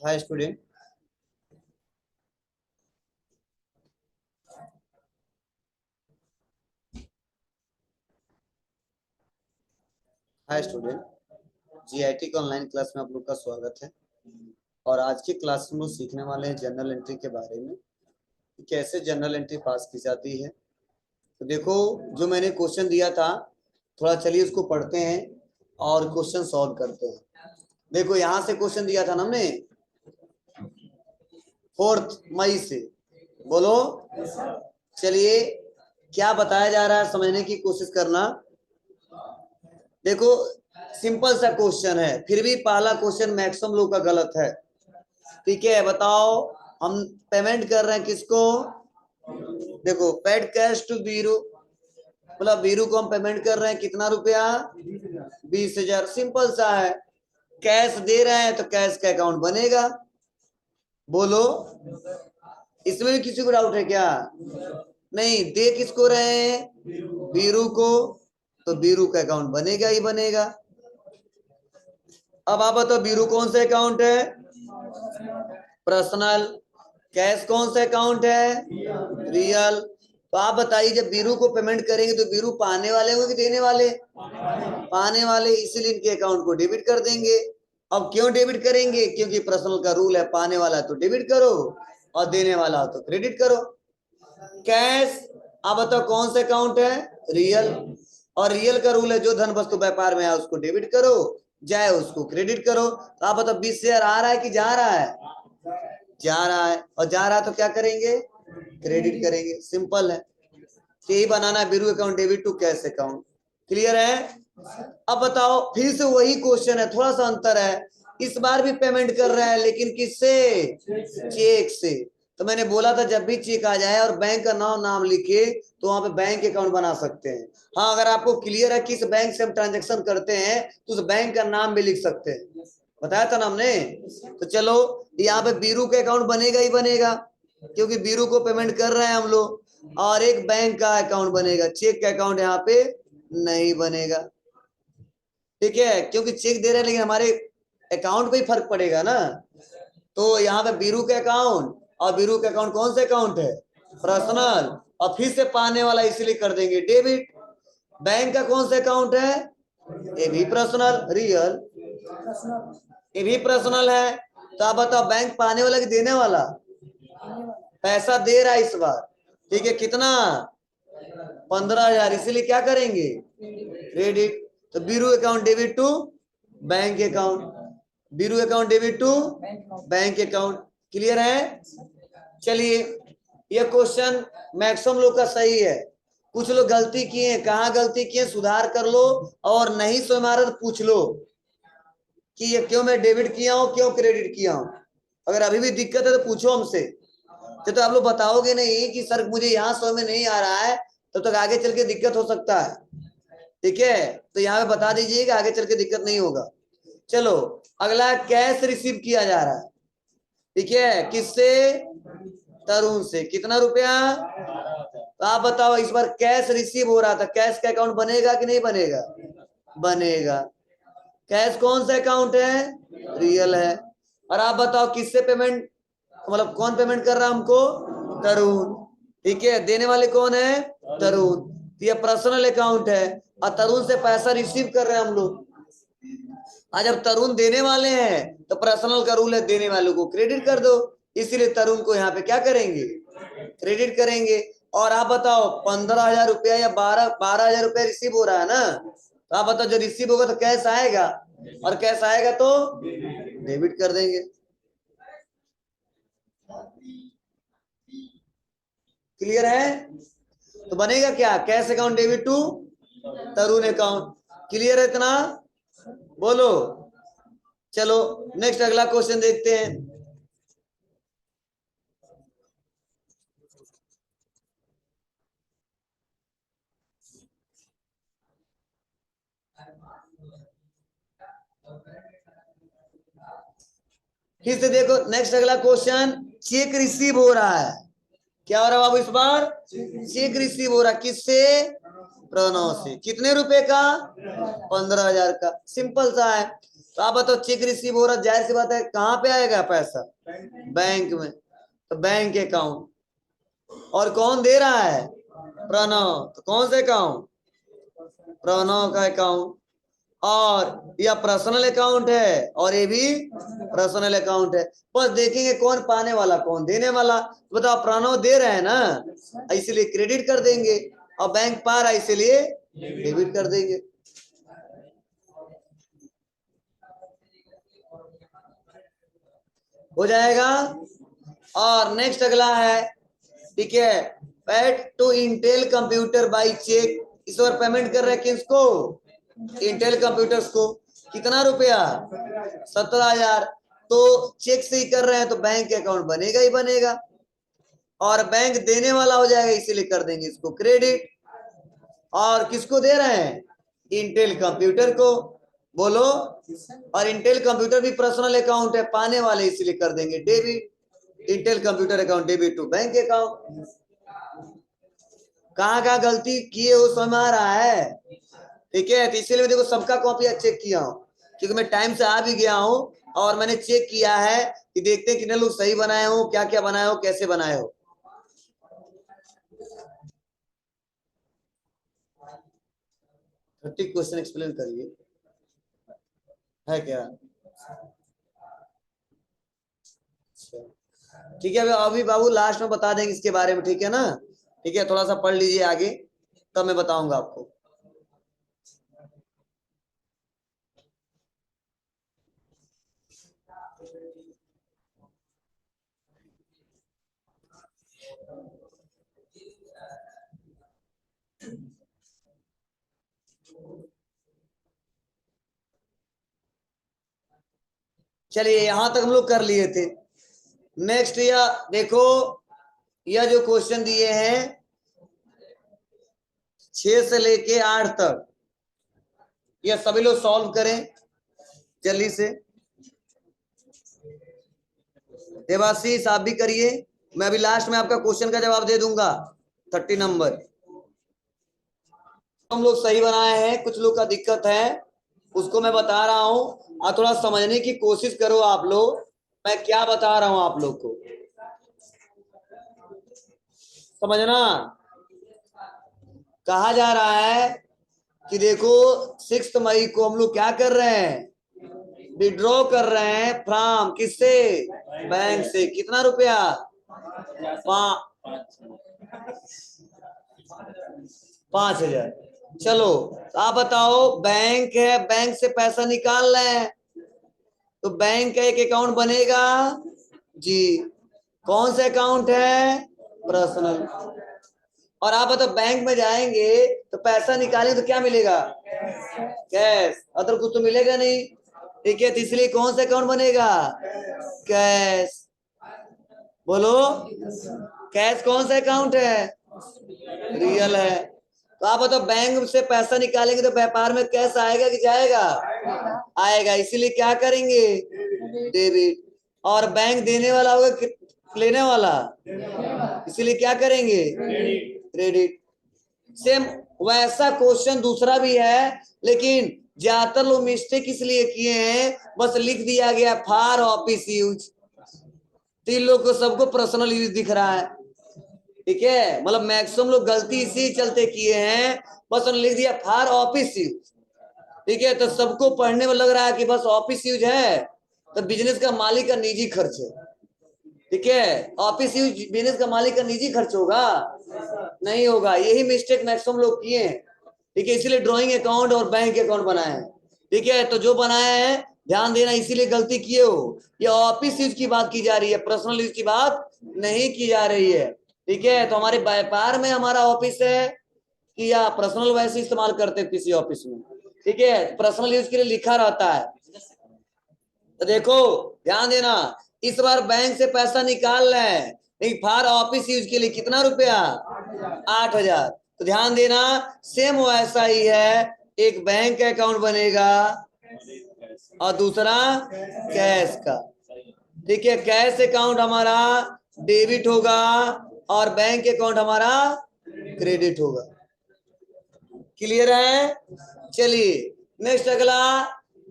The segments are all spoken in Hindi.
हाय स्टूडेंट। हाय स्टूडेंट, जीआईटी के ऑनलाइन क्लास में आप लोग का स्वागत है। और आज की क्लास में हम लोग सीखने वाले हैं जनरल एंट्री के बारे में कि कैसे जनरल एंट्री पास की जाती है। तो देखो, जो मैंने क्वेश्चन दिया था, थोड़ा चलिए उसको पढ़ते हैं और क्वेश्चन सॉल्व करते हैं। देखो, यहाँ से क्वेश्चन दिया था ना हमने 4 मई से। बोलो, चलिए क्या बताया जा रहा है समझने की कोशिश करना। देखो, सिंपल सा क्वेश्चन है, फिर भी पहला क्वेश्चन मैक्सिमम लोग का गलत है। ठीक है, बताओ। हम पेमेंट कर रहे हैं किसको? देखो, पेड कैश टू बीरू, मतलब बीरू को हम पेमेंट कर रहे हैं कितना रुपया? 20,000। सिंपल सा है, कैश दे रहे हैं तो कैश का अकाउंट बनेगा। बोलो, इसमें भी किसी को डाउट है क्या? नहीं, दे किसको रहे हैं? बीरू को, तो बीरू का अकाउंट बनेगा ही बनेगा। अब आप बताओ, बीरू कौन सा अकाउंट है? पर्सनल। कैश कौन सा अकाउंट है? रियल। तो आप बताइए, जब बीरू को पेमेंट करेंगे तो बीरू पाने वाले होंगे कि देने वाले? पाने वाले, इसीलिए इनके अकाउंट को डेबिट कर देंगे। अब क्यों डेबिट करेंगे? क्योंकि पर्सनल का रूल है, पाने वाला तो डेबिट करो और देने वाला तो क्रेडिट करो। कैश, आप बताओ कौन सा अकाउंट है? रियल। और रियल का रूल है, जो धन वस्तु व्यापार में है उसको डेबिट करो, जाए उसको क्रेडिट करो। तो आप बताओ 20,000 आ रहा है कि जा रहा है? जा रहा है। और जा रहा है तो क्या करेंगे? क्रेडिट करेंगे। सिंपल है। यही बनाना है, Biru account debit to cash account. Clear है? अब बताओ, फिर से वही क्वेश्चन है, थोड़ा सा अंतर है। इस बार भी पेमेंट कर रहा है, लेकिन किससे? चेक से। तो मैंने बोला था, जब भी चेक आ जाए और बैंक का नाम लिखे तो वहां पे बैंक अकाउंट बना सकते हैं। हाँ, अगर आपको क्लियर है किस बैंक से हम ट्रांजेक्शन करते हैं तो उस बैंक का नाम भी लिख सकते हैं, बताया था ना हमने। तो चलो, यहाँ पे बीरू का अकाउंट बनेगा ही बनेगा, क्योंकि बीरू को पेमेंट कर रहे हैं हम लोग। और एक बैंक का अकाउंट बनेगा, चेक का अकाउंट यहाँ पे नहीं बनेगा। ठीक है, क्योंकि चेक दे रहे हैं लेकिन हमारे अकाउंट पे ही फर्क पड़ेगा ना। तो यहाँ पे बीरू के अकाउंट, और बीरू के अकाउंट कौन से अकाउंट है? पर्सनल। और फिर से पाने वाला इसलिए कर देंगे डेबिट। बैंक का कौन सा अकाउंट है? ये भी पर्सनल। रियल, ये भी पर्सनल है। तो आप बताओ, बैंक पाने वाला कि देने वाला? पैसा दे रहा है इस बार। ठीक है, कितना? 15,000। इसीलिए क्या करेंगे? क्रेडिट। तो Biru account debit to bank account, Biru account debit to bank account. Clear है? चलिए, ये क्वेश्चन मैक्सिमम लोग का सही है। कुछ लोग गलती किए, कहाँ गलती किए सुधार कर लो, और नहीं समझ में आ रहा तो पूछ लो कि ये क्यों मैं डेबिट किया हूं, क्यों क्रेडिट किया हूं। अगर अभी भी दिक्कत है तो पूछो हमसे। तो आप लोग बताओगे नहीं कि सर मुझे यहाँ समझ में नहीं आ रहा है, तब तक आगे चल के दिक्कत हो सकता है। ठीक है, तो यहाँ पे बता दीजिए कि आगे चल के दिक्कत नहीं होगा। चलो, अगला कैश रिसीव किया जा रहा है। ठीक है, किससे? तरुण से। कितना रुपया? तो आप बताओ, इस बार कैश रिसीव हो रहा था, कैश का अकाउंट बनेगा कि नहीं बनेगा? बनेगा। कैश कौन सा अकाउंट है? रियल है। और आप बताओ किससे पेमेंट, मतलब कौन पेमेंट कर रहा है हमको? तरुण। ठीक है, देने वाले कौन है? तरुण। तो ये पर्सनल अकाउंट है और तरुण से पैसा रिसीव कर रहे हैं हम लोग। आज जब तरुण देने वाले हैं तो पर्सनल का रूल है, देने वालों को क्रेडिट कर दो, इसीलिए तरुण को यहाँ पे क्या करेंगे? क्रेडिट करेंगे। और आप बताओ, 15,000 रुपया या 12,000 रुपया रिसीव हो रहा है ना। तो आप बताओ, जो रिसीव होगा तो कैश आएगा, और कैश आएगा तो डेबिट कर देंगे। क्लियर है? तो बनेगा क्या? Cash account debit to Tarun account. Clear है इतना? बोलो। चलो, नेक्स्ट अगला क्वेश्चन देखते हैं। फिर से देखो, नेक्स्ट अगला क्वेश्चन, चेक रिसीव हो रहा है। क्या हो रहा है बाबू इस बार? चेक रिसीव हो रहा है। किससे? प्रणव से। कितने रुपए का? 15,000 का। सिंपल सा है। तो आप बताओ चेक रिसीव हो रहा, जाहिर सी बात है कहाँ पे आएगा पैसा, बैंक में, तो बैंक अकाउंट। और कौन दे रहा है, प्रणव, तो कौन से अकाउंट, प्रणव का अकाउंट। और यह पर्सनल अकाउंट है और ये भी पर्सनल अकाउंट है। बस देखेंगे कौन पाने वाला कौन देने वाला। तो बताओ प्रणव दे रहे हैं ना, इसीलिए क्रेडिट कर देंगे, और बैंक पा रहा है इसीलिए डेबिट कर देंगे। हो जाएगा। और नेक्स्ट अगला है, ठीक है, paid to Intel computer by cheque. इस बार पेमेंट कर रहे हैं किसको, इंटेल कंप्यूटर्स को। कितना रुपया, 17,000। तो चेक से ही कर रहे हैं तो बैंक अकाउंट बनेगा ही बनेगा, और बैंक देने वाला हो जाएगा इसीलिए कर देंगे इसको क्रेडिट। और किसको दे रहे हैं, इंटेल कंप्यूटर को, बोलो। और इंटेल कंप्यूटर भी पर्सनल अकाउंट है, पाने वाले इसीलिए कर देंगे debit. Intel computer account debit to bank account. कहाँ कहाँ गलती किए हो समझ आ रहा है, ठीक है। तो इसीलिए देखो सबका कॉपी चेक किया हूँ, क्योंकि मैं टाइम से आ भी गया हूँ और मैंने चेक किया है कि देखते हैं कितने लोग सही बनाए हो, क्या क्या बनाए हो, कैसे बनाए हो। 30 क्वेश्चन एक्सप्लेन करिए, है क्या। ठीक है, अभी बाबू लास्ट में बता देंगे इसके बारे में, ठीक है ना। ठीक है, थोड़ा सा पढ़ लीजिए आगे, तब मैं बताऊंगा आपको। चलिए यहां तक हम लोग कर लिए थे। नेक्स्ट यह देखो, यह जो क्वेश्चन दिए हैं 6 से लेके 8 तक, यह सभी लोग सॉल्व करें जल्दी से। देवाशीष आप भी करिए, मैं अभी लास्ट में आपका क्वेश्चन का जवाब दे दूंगा। 30 नंबर हम लोग सही बनाए हैं, कुछ लोग का दिक्कत है उसको मैं बता रहा हूं, और थोड़ा समझने की कोशिश करो आप लोग, मैं क्या बता रहा हूं आप लोग को समझना। कहा जा रहा है कि देखो 6 मई को हम लोग क्या कर रहे हैं, विड्रॉ कर रहे हैं फ्रॉम, किससे, बैंक से। कितना रुपया, 5,000। चलो तो आप बताओ, बैंक है, बैंक से पैसा निकाल रहे हैं, तो बैंक का एक अकाउंट बनेगा जी। कौन सा अकाउंट है, पर्सनल। और आप बताओ बैंक में जाएंगे तो पैसा निकालेंगे तो क्या मिलेगा, कैश, अदर कुछ तो मिलेगा नहीं, ठीक है। तो इसलिए कौन सा अकाउंट बनेगा, कैश। बोलो, कैश कौन सा अकाउंट है, रियल है। तो आप बताओ बैंक से पैसा निकालेंगे तो व्यापार में कैश आएगा कि जाएगा, आएगा, इसीलिए क्या करेंगे, डेबिट। और बैंक देने वाला होगा लेने वाला, इसीलिए क्या करेंगे, क्रेडिट। सेम वैसा क्वेश्चन दूसरा भी है, लेकिन ज्यादातर लोग मिस्टेक इसलिए किए हैं, बस लिख दिया गया फॉर ऑफिस यूज, तो इन लोग को सबको पर्सनल यूज दिख रहा है, ठीक है। मतलब मैक्सिमम लोग गलती इसी चलते किए हैं, बस उन्होंने लिख दिया फॉर ऑफिस यूज, ठीक है। तो सबको पढ़ने में लग रहा है कि बस ऑफिस यूज है, तो बिजनेस का मालिक का निजी खर्च है, ठीक है। ऑफिस यूज बिजनेस का मालिक का निजी खर्च होगा, नहीं होगा। यही मिस्टेक मैक्सिमम लोग किए हैं, ठीक है। इसीलिए ड्राइंग अकाउंट और बैंक अकाउंट बनाए हैं, ठीक है। तो जो बनाए हैं ध्यान देना, इसीलिए गलती किए हो। ये ऑफिस यूज की बात की जा रही है, पर्सनल यूज की बात नहीं की जा रही है, ठीक है। तो हमारे व्यापार में हमारा ऑफिस है कि या पर्सनल वैसे इस्तेमाल करते हैं किसी ऑफिस में, ठीक है। पर्सनल यूज के लिए लिखा रहता है। तो देखो ध्यान देना, इस बार बैंक से पैसा निकाल रहे हैं, लेकिन फॉर ऑफिस यूज के लिए कितना रुपया, 8,000। तो ध्यान देना सेम वैसा ही है, एक बैंक अकाउंट बनेगा और दूसरा कैश का, ठीक है। कैश अकाउंट हमारा डेबिट होगा और बैंक अकाउंट हमारा क्रेडिट होगा। क्लियर है। चलिए नेक्स्ट अगला,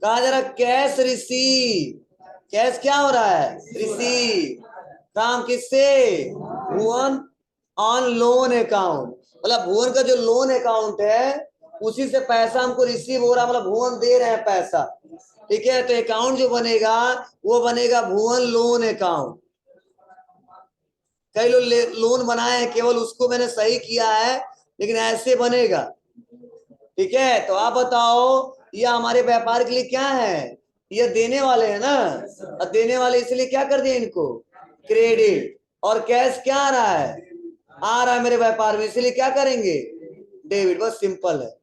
कहा जा रहा कैश रिसीव, कैश क्या हो रहा है, रिसीव फ्रॉम किससे, भुवन ऑन लोन अकाउंट, मतलब भुवन का जो लोन अकाउंट है उसी से पैसा हमको रिसीव हो रहा, मतलब भुवन दे रहे हैं पैसा। ठीक है, तो अकाउंट जो बनेगा वो बनेगा भुवन लोन अकाउंट। कई लोग लोन बनाए हैं, केवल उसको मैंने सही किया है, लेकिन ऐसे बनेगा। ठीक है, तो आप बताओ ये हमारे व्यापार के लिए क्या है, ये देने वाले हैं ना, और देने वाले इसलिए क्या कर दिए इनको, क्रेडिट। और कैश क्या आ रहा है, आ रहा है मेरे व्यापार में, इसलिए क्या करेंगे, डेबिट। बस सिंपल है।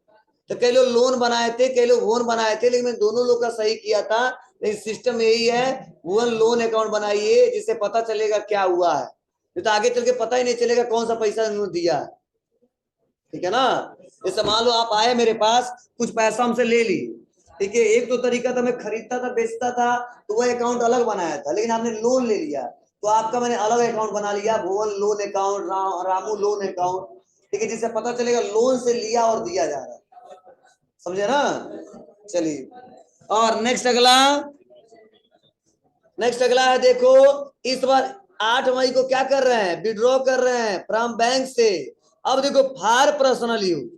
तो कई लोग लोन बनाए थे, कई लोग वोन बनाए थे, लेकिन मैंने दोनों लोग का सही किया था। लेकिन सिस्टम यही है, वोन लोन अकाउंट बनाइए जिससे पता चलेगा क्या हुआ है, नहीं तो आगे चल के पता ही नहीं चलेगा कौन सा पैसा उन्होंने दिया है। ठीक है ना, जैसे मान लो आप आए मेरे पास, कुछ पैसा हमसे ले ली, ठीक है, एक तो तरीका था मैं खरीदता था बेचता था, तो वह अकाउंट अलग बनाया था, लेकिन आपने लोन ले लिया तो आपका मैंने अलग अकाउंट बना लिया, Bhuvan loan account, Ramu loan account. ठीक है, जिससे पता चलेगा लोन से लिया और दिया जा रहा है, समझे ना। चलिए, और नेक्स्ट अगला है, देखो इस बार 8 मई को क्या कर रहे हैं, विड्रॉ कर रहे हैं फ्रॉम बैंक से। अब देखो फॉर पर्सनल यूज,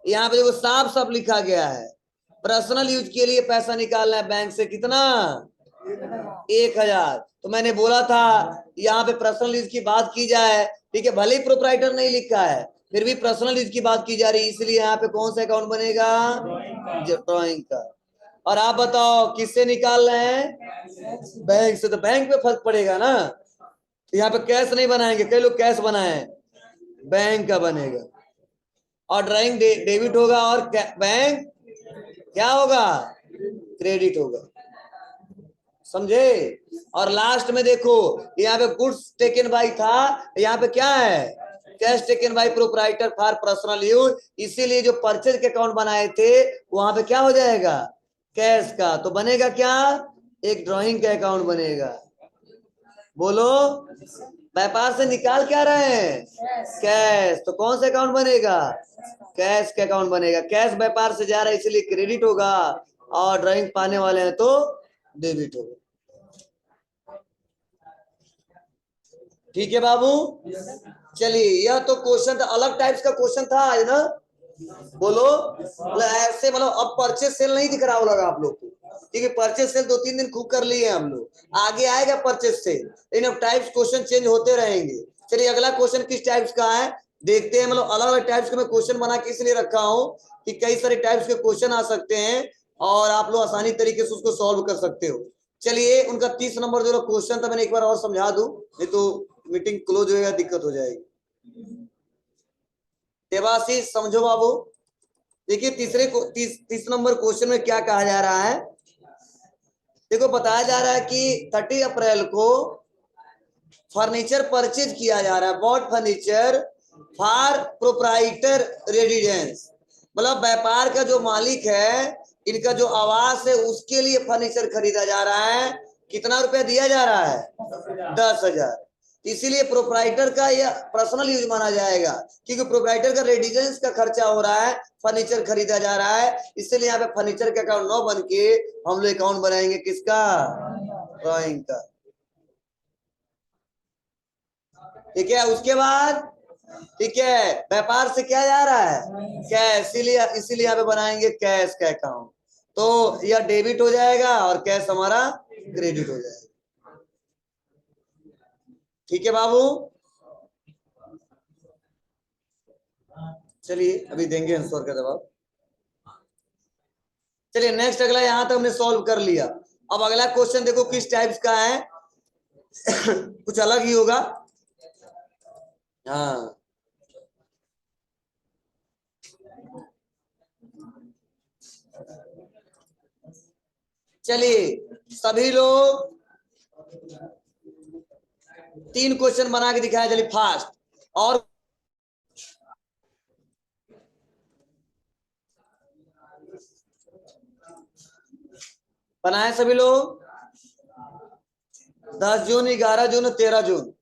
यहाँ पे देखो साफ साफ लिखा गया है, पर्सनल यूज के लिए पैसा निकालना है बैंक से, कितना, 1000। तो मैंने बोला था यहाँ पे पर्सनल यूज की बात की जाए, ठीक है, भले ही प्रोप्राइटर नहीं लिखा है, फिर भी पर्सनल यूज की बात की जा रही है, इसलिए यहाँ पे कौन सा अकाउंट बनेगा, ड्रॉइंग का। और आप बताओ किससे निकाल रहे हैं, बैंक से, तो बैंक पे फर्क पड़ेगा ना, तो यहाँ पे कैश नहीं बनाएंगे, कई लोग कैश बनाए, बैंक का बनेगा। और ड्राइंग डेबिट होगा, और बैंक क्या होगा, क्रेडिट होगा, समझे। और लास्ट में देखो यहाँ पे गुड्स टेकन बाय था, यहाँ पे क्या है, cash taken by proprietor for personal use, इसीलिए जो परचेज के अकाउंट बनाए थे वहां पे क्या हो जाएगा, कैश का। तो बनेगा क्या, एक ड्राइंग का अकाउंट बनेगा। बोलो, व्यापार से निकाल क्या रहे हैं, कैश, तो कौन सा अकाउंट बनेगा, कैश का अकाउंट बनेगा। कैश व्यापार से जा रहा है इसलिए क्रेडिट होगा, और ड्राइंग पाने वाले हैं तो डेबिट होगा। ठीक है बाबू, चलिए, यह तो क्वेश्चन था, अलग टाइप्स का क्वेश्चन था आज ना। बोलो, मतलब ऐसे, मतलब अब परचेज सेल नहीं दिख रहा होगा आप लोग को, क्योंकि परचेज सेल 2-3 दिन खूब कर लिए हम लोग, आगे आएगा परचेज सेल, लेकिन अब टाइप्स क्वेश्चन चेंज होते रहेंगे। चलिए अगला क्वेश्चन किस टाइप्स का है देखते हैं, मतलब अलग अलग टाइप्स के मैं क्वेश्चन बना के इसलिए रखा हूं कि कई सारे टाइप्स के क्वेश्चन आ सकते हैं और आप लोग आसानी तरीके से उसको सॉल्व कर सकते हो। चलिए उनका 30 नंबर जो क्वेश्चन था मैंने एक बार और समझा दूं, नहीं तो मीटिंग क्लोज होएगा, दिक्कत हो जाएगी। देवाशीष समझो बाबू, देखिए तीसरे को 30 नंबर क्वेश्चन में क्या कहा जा रहा है, देखो बताया जा रहा है कि 30 अप्रैल को फर्नीचर परचेज किया जा रहा है, bought furniture for proprietor residence, मतलब व्यापार का जो मालिक है, इनका जो आवास है उसके लिए फर्नीचर खरीदा जा रहा है। कितना रुपया दिया जा रहा है, 10,000। इसीलिए प्रोप्राइटर का यह पर्सनल यूज माना जाएगा, क्योंकि प्रोप्राइटर का रेजिडेंस का खर्चा हो रहा है, फर्नीचर खरीदा जा रहा है, इसलिए यहाँ पे फर्नीचर का अकाउंट न बन के हम लोग अकाउंट बनाएंगे किसका, ड्राइंग का। ठीक है, उसके बाद ठीक है, व्यापार से क्या जा रहा है, कैश, इसीलिए इसीलिए यहाँ पे बनाएंगे कैश का अकाउंट, तो यह डेबिट हो जाएगा और कैश हमारा क्रेडिट हो जाएगा। ठीक है बाबू, चलिए अभी देंगे आंसर का जवाब। चलिए नेक्स्ट अगला, यहां तक हमने सॉल्व कर लिया। अब अगला क्वेश्चन देखो किस टाइप्स का है कुछ अलग ही होगा। हाँ, चलिए सभी लोग 3 क्वेश्चन बना के दिखाया, चलिए फास्ट। और बनाए सभी लोग, 10 जून, 11 जून, 13 जून।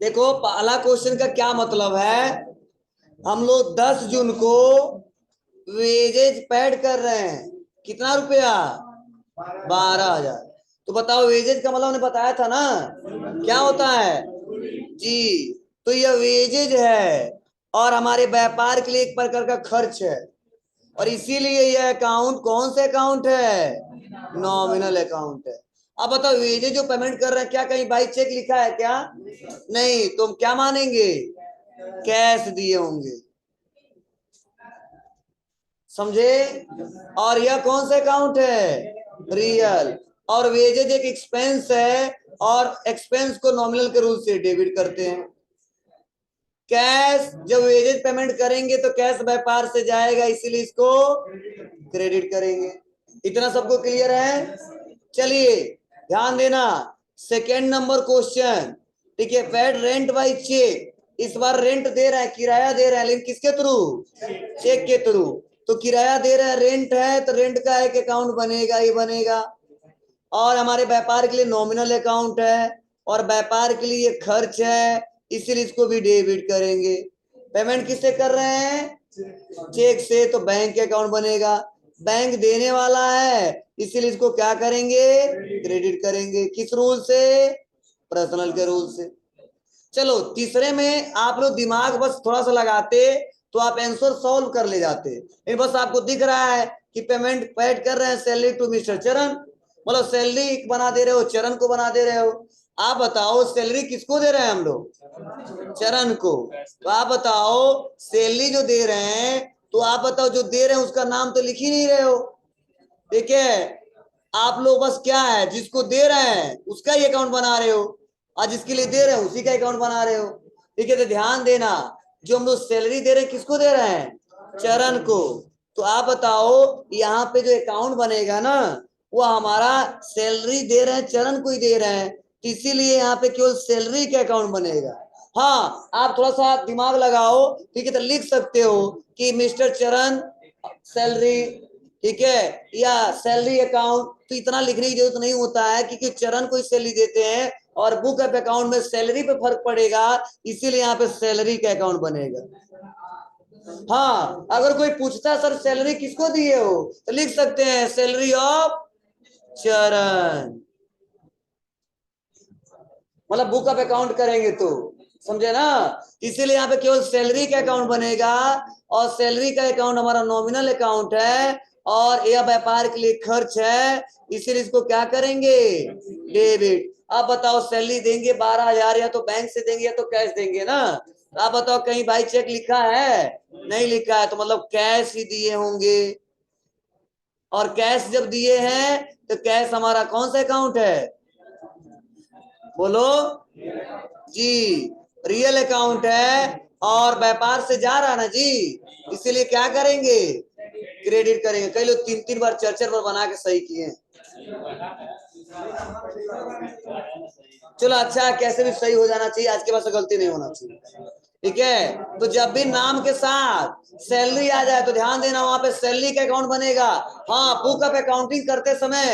देखो पहला क्वेश्चन का क्या मतलब है, हम लोग 10 जून को वेजेज पेड कर रहे हैं। कितना रुपया? 12,000। तो बताओ वेजेज का मतलब उन्हें बताया था ना, क्या होता है जी। तो यह वेजेज है और हमारे व्यापार के लिए एक प्रकार का खर्च है, और इसीलिए यह अकाउंट कौन से अकाउंट है? नॉमिनल अकाउंट है। अब बताओ वेजेज जो पेमेंट कर रहे हैं, क्या कहीं बाई चेक लिखा है क्या? नहीं। तुम क्या मानेंगे? कैश दिए होंगे, समझे? और यह कौन सा अकाउंट है? रियल। और वेजेज एक एक्सपेंस है, और एक्सपेंस को नॉमिनल के रूल से डेबिट करते हैं। कैश जब वेजेज पेमेंट करेंगे तो कैश व्यापार से जाएगा, इसीलिए इसको क्रेडिट करेंगे। इतना सबको क्लियर है? चलिए ध्यान देना, सेकेंड नंबर क्वेश्चन। ठीक है, पेड रेंट बाई चेक। इस बार रेंट दे रहा है, किराया दे रहा है, लेकिन किसके थ्रू? चेक के थ्रू। तो किराया दे रहा है, रेंट है, तो रेंट का एक अकाउंट बनेगा, ये बनेगा। और हमारे व्यापार के लिए नॉमिनल अकाउंट है, और व्यापार के लिए खर्च है, इसीलिए इसको भी डेबिट करेंगे। पेमेंट किससे कर रहे हैं? चेक से, तो बैंक के अकाउंट बनेगा। बैंक देने वाला है, इसीलिए इसको क्या करेंगे? क्रेडिट करेंगे। किस रूल से? पर्सनल के रूल से। चलो तीसरे में आप लोग दिमाग बस थोड़ा सा लगाते तो आप आंसर सॉल्व कर ले जाते। लेकिन बस आपको दिख रहा है कि पेमेंट पेड कर रहे हैं सैलरी टू मिस्टर चरण, मतलब सैलरी बना दे रहे हो, चरण को बना दे रहे हो। आप बताओ सैलरी किसको दे रहे हैं हम लोग? चरण को। तो आप बताओ सैलरी जो दे रहे हैं, तो आप बताओ जो दे रहे हैं उसका नाम तो लिख ही नहीं रहे हो। ठीक है, आप लोग बस क्या है, जिसको दे रहे हैं उसका ही अकाउंट बना रहे हो, और जिसके लिए दे रहे हैं उसी का अकाउंट बना रहे हो। ठीक है, तो ध्यान देना, जो हम लोग सैलरी दे रहे हैं किसको दे रहे हैं? चरण को। तो आप बताओ यहाँ पे जो अकाउंट बनेगा ना, वो हमारा सैलरी दे रहे हैं चरण को ही दे रहे हैं, तो इसीलिए यहाँ पे केवल सैलरी का अकाउंट बनेगा। हाँ, आप थोड़ा सा दिमाग लगाओ, ठीक है, तो लिख सकते हो कि मिस्टर चरण सैलरी, ठीक है, या सैलरी अकाउंट। तो इतना लिखने की जरूरत नहीं होता है, क्योंकि चरण को सैलरी देते हैं और बुक ऑफ अकाउंट में सैलरी पे फर्क पड़ेगा, इसीलिए यहाँ पे सैलरी का अकाउंट बनेगा। हाँ, अगर कोई पूछता सर सैलरी किसको दिए हो, तो लिख सकते हैं सैलरी ऑफ चरण, मतलब बुक ऑफ अकाउंट करेंगे तो, समझे ना? इसीलिए यहाँ पे केवल सैलरी का अकाउंट बनेगा, और सैलरी का अकाउंट हमारा नॉमिनल अकाउंट है, और यह व्यापार के लिए खर्च है, इसीलिए इसको क्या करेंगे? डेबिट। आप बताओ सैलरी देंगे 12,000, या तो बैंक से देंगे या तो कैश देंगे ना। आप बताओ कहीं बाई चेक लिखा है? नहीं लिखा है, तो मतलब कैश ही दिए होंगे। और कैश जब दिए हैं तो कैश हमारा कौन सा अकाउंट है? बोलो जी, रियल अकाउंट है, और व्यापार से जा रहा ना जी, इसीलिए क्या करेंगे? क्रेडिट करेंगे। कई लोग 3-3 बार 4-4 बार बना के सही किए। चलो अच्छा, कैसे भी सही हो जाना चाहिए, आज के बाद से गलती नहीं होना चाहिए। ठीक है, तो जब भी नाम के साथ सैलरी आ जाए तो ध्यान देना, वहां पे सैलरी का अकाउंट बनेगा। हाँ, बुक ऑफ अकाउंटिंग करते समय